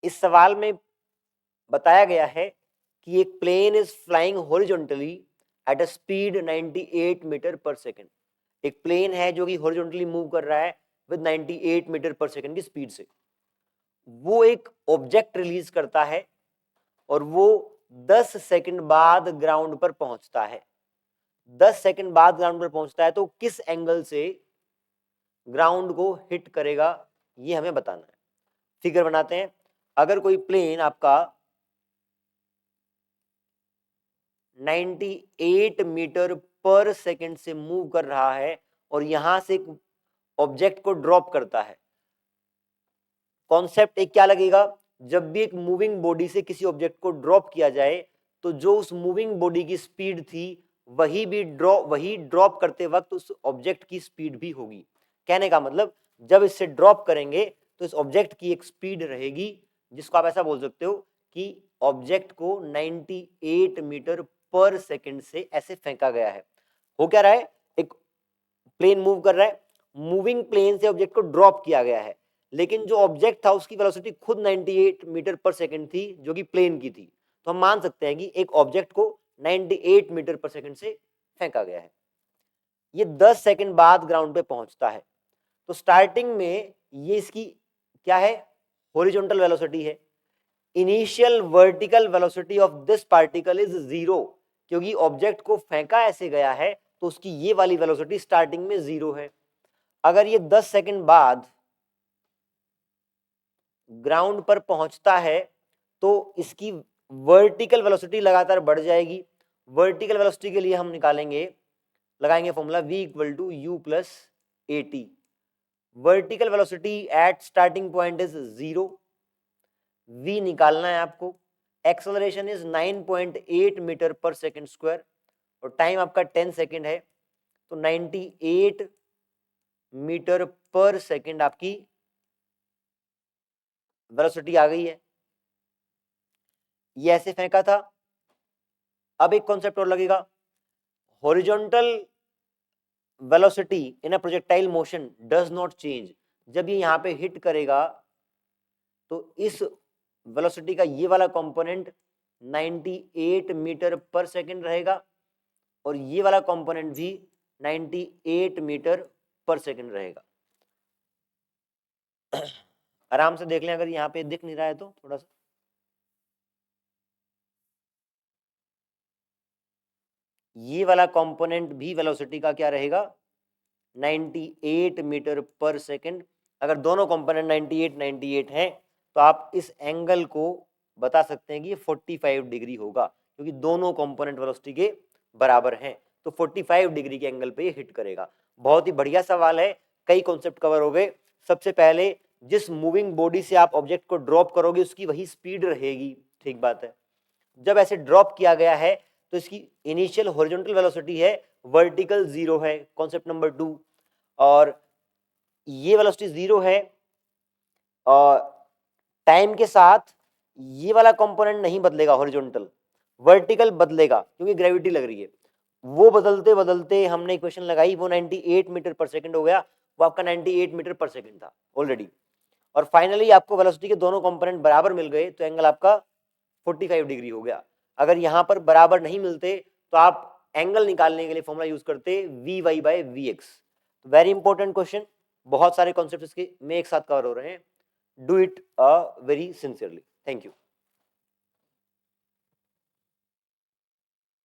इस सवाल में बताया गया है कि एक plane is flying horizontally at a speed 98 meter per second. एक प्लेन है जो कि हॉरिजॉन्टली मूव कर रहा है विद 98 मीटर पर सेकेंड की स्पीड से। वो एक ऑब्जेक्ट रिलीज करता है और वो 10 सेकंड बाद ग्राउंड पर पहुंचता है। 10 सेकंड बाद ग्राउंड पर पहुंचता है तो किस एंगल से ग्राउंड को हिट करेगा, ये हमें बताना है। फिगर बनाते हैं। अगर कोई प्लेन आपका 98 मीटर पर सेकंड से मूव कर रहा है और यहां से एक ऑब्जेक्ट को ड्रॉप करता है, कॉन्सेप्ट एक क्या लगेगा, जब भी एक मूविंग बॉडी से किसी ऑब्जेक्ट को ड्रॉप किया जाए तो जो उस मूविंग बॉडी की स्पीड थी वही ड्रॉप करते वक्त उस ऑब्जेक्ट की स्पीड भी होगी। कहने का मतलब जब इससे ड्रॉप करेंगे तो इस ऑब्जेक्ट की एक स्पीड रहेगी, जिसको आप ऐसा बोल सकते हो कि ऑब्जेक्ट को 98 मीटर पर सेकंड से ऐसे फेंका गया है। हो क्या रहा है, एक प्लेन मूव कर रहा है, मूविंग प्लेन से ऑब्जेक्ट को ड्रॉप किया गया है, लेकिन जो ऑब्जेक्ट था उसकी वेलोसिटी खुद 98 मीटर पर सेकंड थी जो कि प्लेन की थी। तो हम मान सकते हैं कि एक ऑब्जेक्ट को 98 मीटर पर सेकंड से फेंका गया है। ये 10 सेकंड बाद ग्राउंड पे पहुंचता है। तो स्टार्टिंग में ये इसकी क्या है, हॉरिजॉन्टल वेलोसिटी है। Initial vertical velocity of this particle is 0, क्योंकि ऑब्जेक्ट को फेंका ऐसे गया है तो उसकी ये वाली वेलोसिटी स्टार्टिंग में 0 है। अगर ये 10 सेकंड बाद ग्राउंड पर पहुंचता है तो इसकी वर्टिकल वेलोसिटी लगातार बढ़ जाएगी। वर्टिकल वेलोसिटी के लिए हम लगाएंगे formula v equal to U plus A T. Vertical velocity at starting point is 0, v निकालना है आपको। Acceleration is 9.8 meter per second square और टाइम आपका 10 सेकेंड है, तो 98 मीटर पर सेकेंड आपकी वेलोसिटी आ गई है। ये ऐसे फेंका था। अब एक कॉन्सेप्ट और लगेगा, horizontal velocity in a projectile motion does not change. जब ये यहां पे हिट करेगा तो इस वेलोसिटी का ये वाला कंपोनेंट 98 मीटर पर सेकेंड रहेगा और ये वाला कंपोनेंट भी 98 मीटर पर सेकेंड रहेगा। आराम से देख लें, अगर यहाँ पे दिख नहीं रहा है तो थोड़ा सा, ये वाला कंपोनेंट भी वेलोसिटी का क्या रहेगा, 98 मीटर पर सेकेंड। अगर दोनों कंपोनेंट 98 हैं तो आप इस एंगल को बता सकते हैं कि ये 45 डिग्री होगा, क्योंकि दोनों कंपोनेंट वेलोसिटी के बराबर हैं, तो 45 डिग्री के एंगल पे ये हिट करेगा। बहुत ही बढ़िया सवाल है, कई कॉन्सेप्ट कवर हो गए। सबसे पहले जिस मूविंग बॉडी से आप ऑब्जेक्ट को ड्रॉप करोगे उसकी वही स्पीड रहेगी, ठीक बात है। जब ऐसे ड्रॉप किया गया है तो इसकी इनिशियल हॉरिजॉन्टल वेलोसिटी है, वर्टिकल 0 है, कॉन्सेप्ट नंबर 2। और ये वेलोसिटी 0 है और टाइम के साथ ये वाला कंपोनेंट नहीं बदलेगा, हॉरिजॉन्टल, वर्टिकल बदलेगा क्योंकि ग्रेविटी लग रही है। वो बदलते बदलते हमने इक्वेशन लगाई, वो 98 मीटर पर सेकंड हो गया, वो आपका 98 मीटर पर सेकंड था ऑलरेडी। और फाइनली आपको वेलोसिटी के दोनों कंपोनेंट बराबर मिल गए तो एंगल आपका 45 डिग्री हो गया। अगर यहां पर बराबर नहीं मिलते तो आप एंगल निकालने के लिए फॉर्मूला यूज करते V Y by V X. Very important question, बहुत सारे कॉन्सेप्ट इसके में एक साथ कवर हो रहे हैं। Do it very sincerely. Thank you.